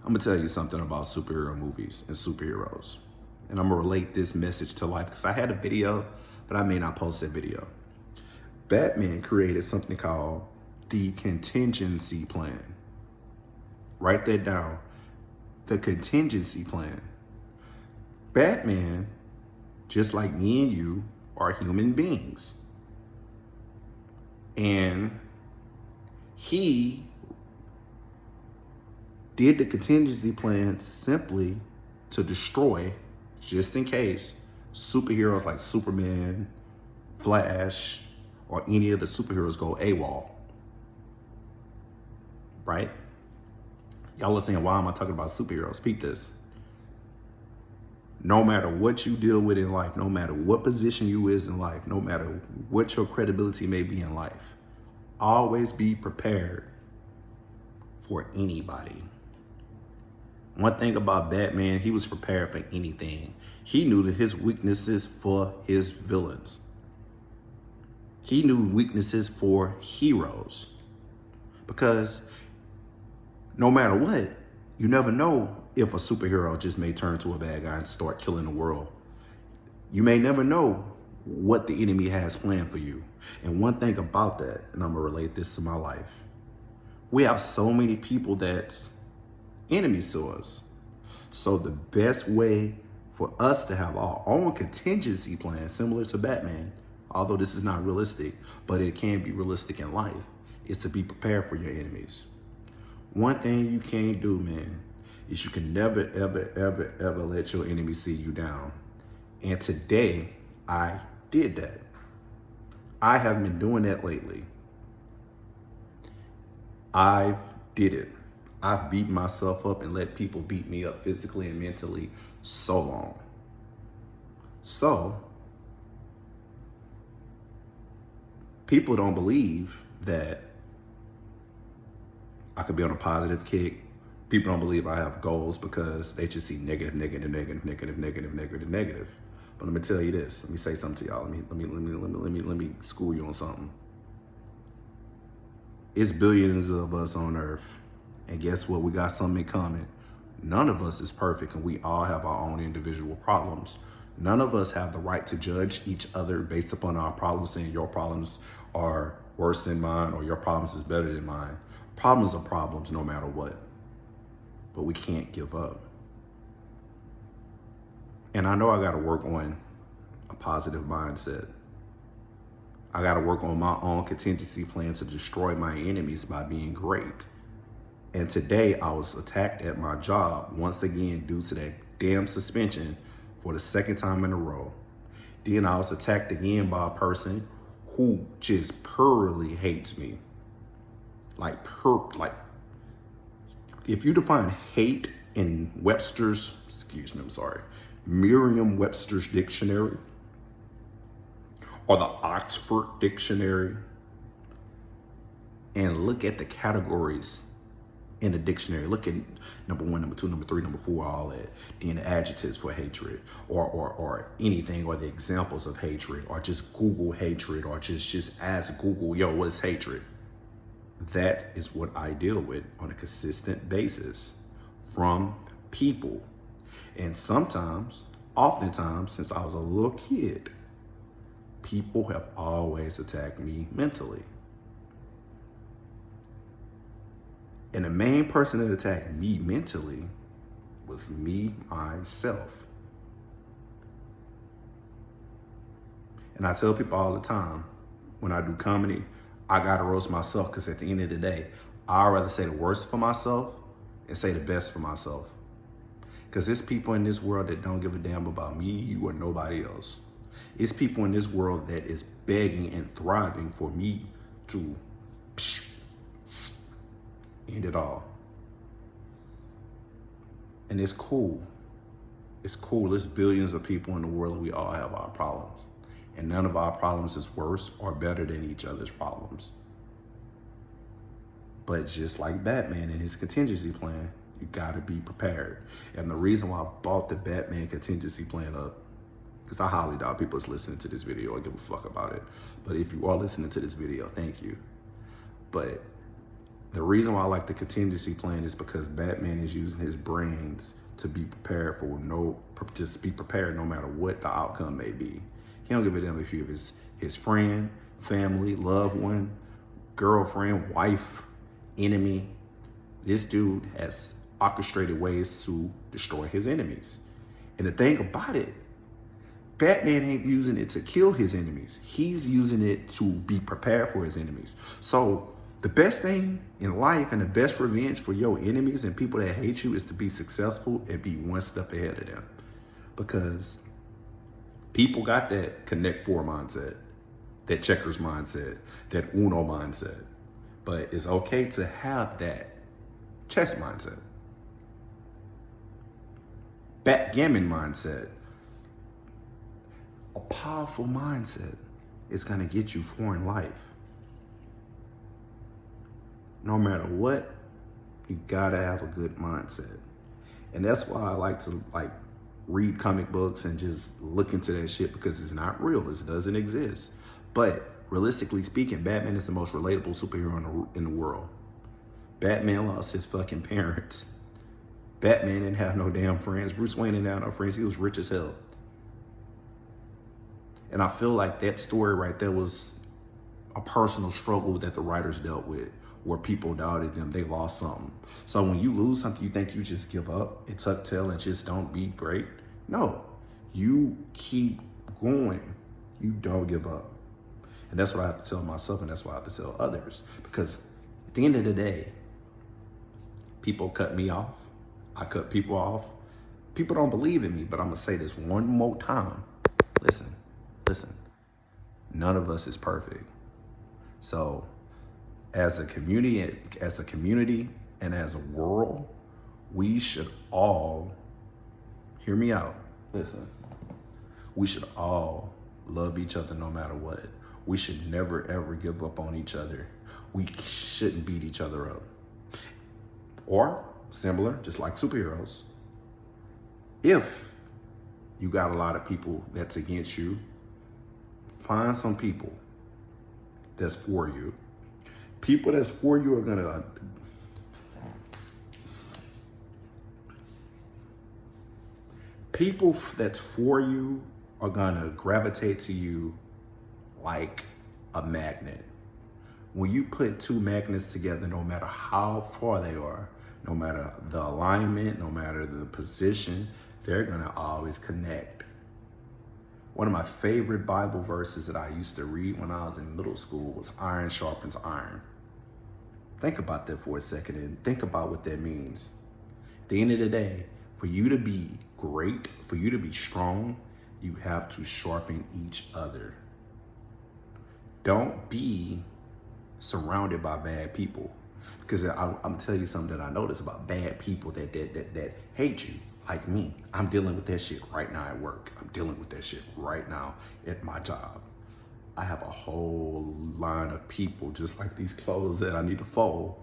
I'm gonna tell you something about superhero movies and superheroes. And I'm gonna relate this message to life because I had a video, but I may not post that video. Batman created something called the contingency plan. Write that down. The contingency plan. Batman, just like me and you, are human beings. And he did the contingency plan simply to destroy, just in case, superheroes like Superman, Flash, or any of the superheroes go AWOL. Right? Y'all are saying, why am I talking about superheroes? Peep this. No matter what you deal with in life, no matter what position you is in life, no matter what your credibility may be in life, always be prepared for anybody. One thing about Batman, he was prepared for anything. He knew that his weaknesses for his villains. He knew weaknesses for heroes. Because no matter what, you never know if a superhero just may turn to a bad guy and start killing the world. You may never know what the enemy has planned for you. And one thing about that, and I'm gonna relate this to my life, we have so many people that's enemies to us. So the best way for us to have our own contingency plan, similar to Batman, although this is not realistic, but it can be realistic in life, is to be prepared for your enemies. One thing you can't do, man, is you can never, ever, ever, ever let your enemy see you down. And today, I did that. I have been doing that lately. I've did it. I've beaten myself up and let people beat me up physically and mentally so long. So, people don't believe that I could be on a positive kick. People don't believe I have goals because they just see negative, negative, negative, negative, negative, negative, negative. But let me tell you this. Let me say something to y'all. Let me school you on something. It's billions of us on Earth. And guess what? We got something in common. None of us is perfect, and we all have our own individual problems. None of us have the right to judge each other based upon our problems, saying your problems are worse than mine or your problems is better than mine. Problems are problems no matter what. But we can't give up. And I know I got to work on a positive mindset. I got to work on my own contingency plan to destroy my enemies by being great. And today I was attacked at my job once again due to that damn suspension for the second time in a row. Then I was attacked again by a person who just purely hates me. Like if you define hate in Merriam-Webster's dictionary or the Oxford dictionary, and look at the categories in the dictionary. Look at number 1, number 2, number 3, number 4, all that. Then the adjectives for hatred or anything, or the examples of hatred, or just Google hatred, or just ask Google, yo, what's hatred? That is what I deal with on a consistent basis from people. And oftentimes, since I was a little kid, people have always attacked me mentally. And the main person that attacked me mentally was me, myself. And I tell people all the time, when I do comedy, I gotta roast myself, because at the end of the day, I'd rather say the worst for myself and say the best for myself. Because there's people in this world that don't give a damn about me, you, or nobody else. It's people in this world that is begging and thriving for me to end it all. And it's cool. It's cool. There's billions of people in the world, and we all have our problems. And none of our problems is worse or better than each other's problems. But just like Batman and his contingency plan, you gotta be prepared. And the reason why I bought the Batman contingency plan up, because I highly doubt people is listening to this video or give a fuck about it. But if you are listening to this video, thank you. But The reason why I like the contingency plan is because Batman is using his brains to be prepared for just be prepared no matter what the outcome may be. He don't give a damn if you have his friend, family, loved one, girlfriend, wife, enemy. This dude has orchestrated ways to destroy his enemies. And the thing about it, Batman ain't using it to kill his enemies. He's using it to be prepared for his enemies. So the best thing in life and the best revenge for your enemies and people that hate you is to be successful and be one step ahead of them. Because people got that Connect Four mindset, that checkers mindset, that Uno mindset. But it's okay to have that chess mindset, backgammon mindset. A powerful mindset is going to get you far in life. No matter what, you got to have a good mindset. And that's why I like to read comic books and just look into that shit, because it's not real. It doesn't exist. But realistically speaking, Batman is the most relatable superhero in the world. Batman lost his fucking parents. Batman didn't have no damn friends. Bruce Wayne didn't have no friends. He was rich as hell. And I feel like that story right there was a personal struggle that the writers dealt with, where people doubted them. They lost something. So when you lose something, you think you just give up and tuck tail and just don't be great. No, you keep going. You don't give up. And that's what I have to tell myself, and that's what I have to tell others. Because at the end of the day, people cut me off. I cut people off. People don't believe in me, but I'm going to say this one more time. Listen. None of us is perfect. So as a community, and as a world, we should all, hear me out, listen, we should all love each other no matter what. We should never ever give up on each other. We shouldn't beat each other up. Or similar, just like superheroes, if you got a lot of people that's against you, find some people that's for you. People that's for you are gonna people that's for you are gonna gravitate to you like a magnet. When you put two magnets together, no matter how far they are, no matter the alignment, no matter the position, they're gonna always connect. One of my favorite Bible verses that I used to read when I was in middle school was iron sharpens iron. Think about that for a second and think about what that means. At the end of the day, for you to be great, for you to be strong, you have to sharpen each other. Don't be surrounded by bad people. Because I'm telling you something that I noticed about bad people that hate you. Like me, I'm dealing with that shit right now at work. I'm dealing with that shit right now at my job. I have a whole line of people, just like these clothes that I need to fold,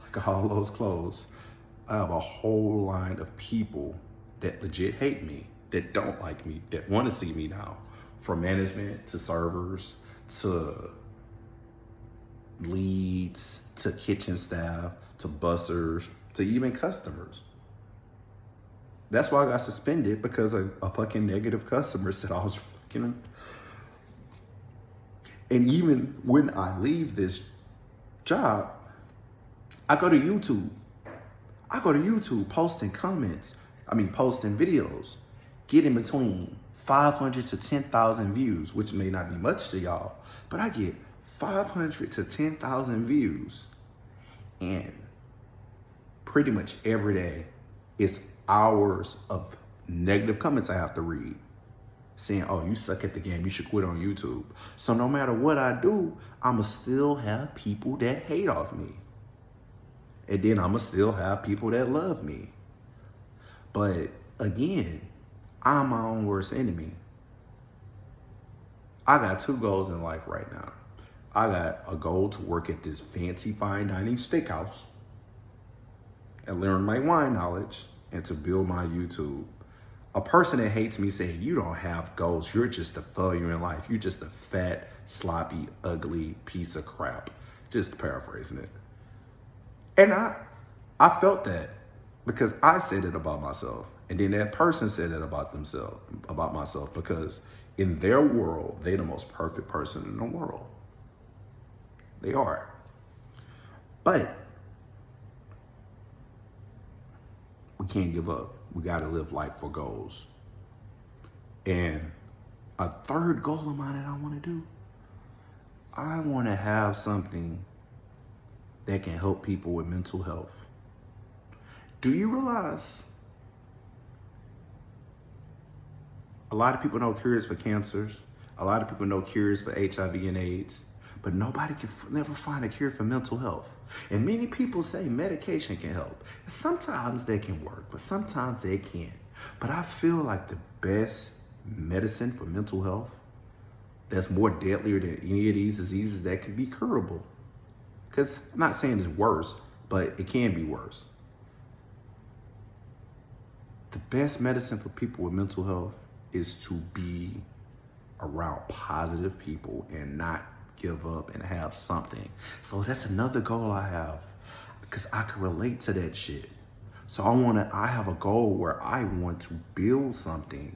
like all those clothes. I have a whole line of people that legit hate me, that don't like me, that want to see me down. From management to servers to leads to kitchen staff to bussers to even customers. That's why I got suspended, because a fucking negative customer said I was fucking. And even when I leave this job, I go to YouTube. Posting posting videos, getting between 500 to 10,000 views, which may not be much to y'all, but I get 500 to 10,000 views. And pretty much every day, it's hours of negative comments I have to read, saying, oh, you suck at the game, you should quit on YouTube. So no matter what I do, I'ma still have people that hate off me. And then I'ma still have people that love me. But again, I'm my own worst enemy. I got two goals in life right now. I got a goal to work at this fancy fine dining steakhouse and learn my wine knowledge, and to build my YouTube. A person that hates me saying, you don't have goals, you're just a failure in life. You're just a fat, sloppy, ugly piece of crap. Just paraphrasing it. And I felt that because I said it about myself. And then that person said it about themselves, about myself, because in their world, they're the most perfect person in the world. They are. But we can't give up. We got to live life for goals. And a third goal of mine that I want to do, I want to have something that can help people with mental health. Do you realize a lot of people know cures for cancers, a lot of people know cures for HIV and AIDS, but nobody can never find a cure for mental health. And many people say medication can help. Sometimes they can work, but sometimes they can't. But I feel like the best medicine for mental health that's more deadlier than any of these diseases that can be curable. Because I'm not saying it's worse, but it can be worse. The best medicine for people with mental health is to be around positive people and not give up and have something. So that's another goal I have, because I can relate to that shit. So I have a goal where I want to build something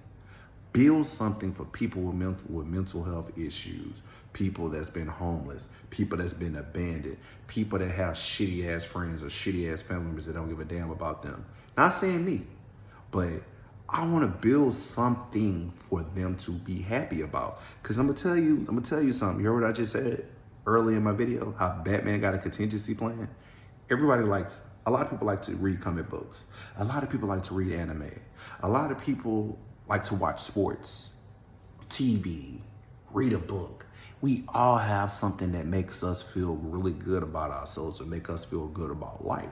for people with mental health issues, people that's been homeless, people that's been abandoned, people that have shitty ass friends or shitty ass family members that don't give a damn about them. Not saying me, but I want to build something for them to be happy about. Cause I'm gonna tell you something. You heard what I just said early in my video, how Batman got a contingency plan? A lot of people like to read comic books. A lot of people like to read anime. A lot of people like to watch sports, TV, read a book. We all have something that makes us feel really good about ourselves or make us feel good about life.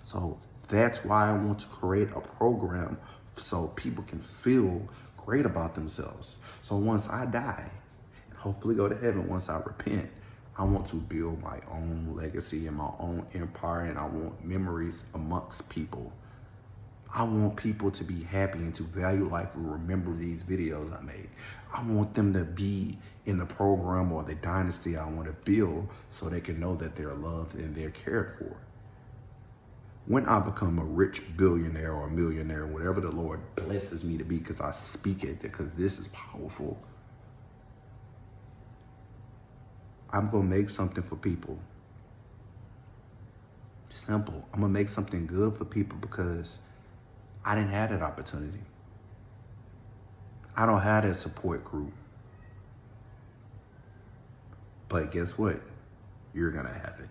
So that's why I want to create a program so people can feel great about themselves. So once I die, and hopefully go to heaven once I repent, I want to build my own legacy and my own empire, and I want memories amongst people. I want people to be happy and to value life and remember these videos I made. I want them to be in the program or the dynasty I want to build so they can know that they're loved and they're cared for. When I become a rich billionaire or a millionaire, whatever the Lord blesses me to be, because I speak it, because this is powerful, I'm going to make something for people. Simple. I'm going to make something good for people because I didn't have that opportunity. I don't have that support group. But guess what? You're going to have it.